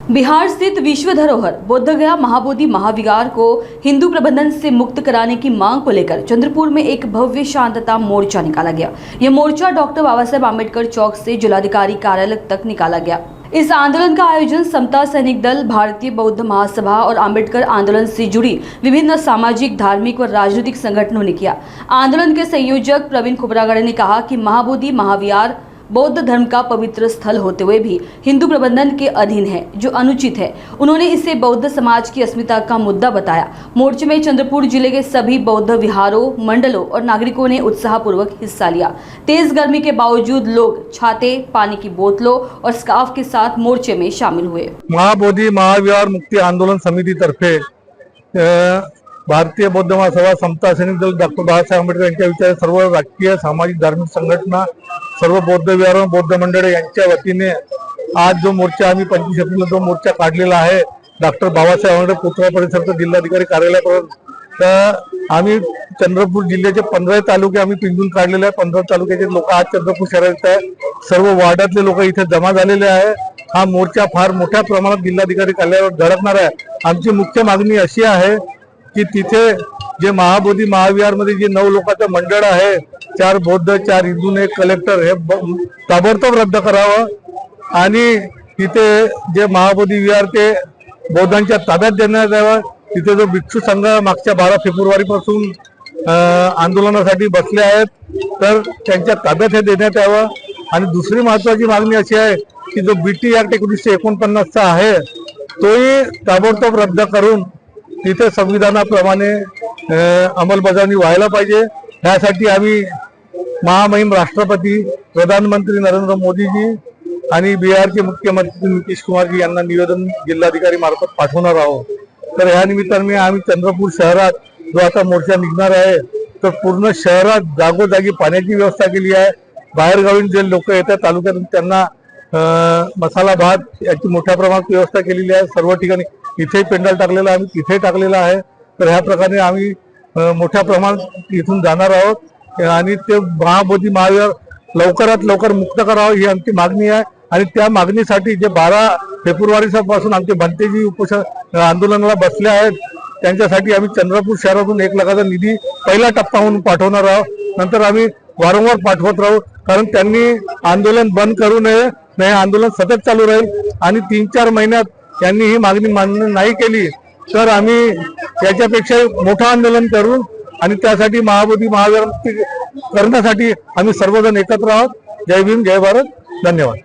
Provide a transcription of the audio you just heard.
बिहार स्थित विश्व धरोहर बोधगया महाबोधि महाविहार को हिंदू प्रबंधन से मुक्त कराने की मांग को लेकर चंद्रपुर में एक भव्य शांतता मोर्चा निकाला गया। यह मोर्चा डॉक्टर बाबा साहेब आम्बेडकर चौक से जिलाधिकारी कार्यालय तक निकाला गया। इस आंदोलन का आयोजन समता सैनिक दल, भारतीय बौद्ध महासभा और आम्बेडकर आंदोलन से जुड़ी विभिन्न सामाजिक, धार्मिक और राजनीतिक संगठनों ने किया। आंदोलन के संयोजक प्रवीण खोबरागड़े ने कहा कि महाबोधि महाविहार बौद्ध धर्म का पवित्र स्थल होते हुए भी हिंदू प्रबंधन के अधीन है, जो अनुचित है। उन्होंने इसे बौद्ध समाज की अस्मिता का मुद्दा बताया। मोर्चे में चंद्रपुर जिले के सभी बौद्ध विहारों, मंडलों और नागरिकों ने उत्साहपूर्वक हिस्सा लिया। तेज गर्मी के बावजूद लोग छाते, पानी की बोतलों और स्कार्फ के साथ मोर्चे में शामिल हुए। महाबोधि महाविहार मुक्ति आंदोलन समिति तर्फे भारतीय बौद्ध महासभा, समता सैनिक दल, डॉक्टर बाबासाहेब आंबेडकर यांच्या विचार सर्व राजकीय, सामाजिक, धार्मिक संघटना, सर्व बौद्ध विहार, बौद्ध मंडळे यांच्या वतीने आज जो मोर्चा आम्ही 25 एप्रिल जो मोर्चा काढलेला आहे डॉक्टर बाबासाहेब आंबेडकर पुतळा परिसर जिल्हाधिकारी कार्यालयापर्यंत, तर आम्ही चंद्रपूर जिल्ह्याचे 15 तालुके आम्ही पिंजून काढलेले आहे। 15 तालुक्याचे लोक आज चंद्रपूर शहरात आहे, सर्व वार्डातले लोक इथे जमा झालेले आहे। हा मोर्चा फार मोठ्या प्रमाणात जिल्हाधिकारी कार्यालयावर धडकणार आहे। आमची मुख्य मागणी अशी आहे की तिथे जे महाबोधि महाविहार मध्ये जे 9 लोकांचं मंडळ आहे, 4 बौद्ध 4 हिंदू ने कलेक्टर, हे ताबडतोब रद्द करावं आणि तिथे जे महाबोधि विहार ते बौद्धांच्या ताब्यात देण्यात यावं। तिथे जो भिक्षू संघ मागच्या 12 फेब्रुवारी पासून आंदोलनासाठी बसले आहेत, तर त्यांच्या ताब्यात हे देण्यात यावं। आणि दुसरी महत्त्वाची मागणी अशी आहे की जो बीटी ऍक्ट 1949 चा आहे तोही ताबडतोब रद्द करून तिथे संविधानाप्रमाणे अंमलबजावणी व्हायला पाहिजे। यासाठी आम्ही महामहिम राष्ट्रपती, प्रधानमंत्री नरेंद्र मोदीजी आणि बिहारचे मुख्यमंत्री नितीश कुमारजी यांना निवेदन जिल्हाधिकारी मार्फत पाठवणार आहोत। तर या निमित्ताने आम्ही चंद्रपूर शहरात जो आता मोर्चा निघणार आहे, तर पूर्ण शहरात जागोजागी पाण्याची व्यवस्था केली आहे। बाहेरगावून जे लोक येतात तालुक्यातून त्यांना मसाला भात याची मोठ्या प्रमाणात व्यवस्था केलेली आहे। सर्व ठिकाणी इथे पेंडल टाकलेला, आम्ही तिथे टाकलेला आहे। तर ह्या प्रकारे आम्ही मोठ्या प्रमाणात इथून जाणार आहोत आणि ते महाबोधि महाविहार लवकरात लवकर मुक्त करावं ही आमची मागणी आहे। आणि त्या मागणीसाठी जे 12 फेब्रुवारी पासून आमचे भंतेजी उपोषण आंदोलनाला बसले आहेत, त्यांच्यासाठी आम्ही चंद्रपूर शहरातून 1 लाखाचा निधी पहिला टप्पा म्हणून पाठवणार आहोत। नंतर आम्ही वारंवार पाठवत राहू, कारण त्यांनी आंदोलन बंद करू नये, नाही आंदोलन सतत चालू राहील। आणि 3-4 महिन्यात त्यांनी ही मागणी मान्य नाही केली तर आम्ही त्याच्यापेक्षा मोठं आंदोलन करू आणि त्यासाठी महाबोधि महाविहार करण्यासाठी आम्ही सर्वजण एकत्र आहोत। जय भीम, जय भारत, धन्यवाद।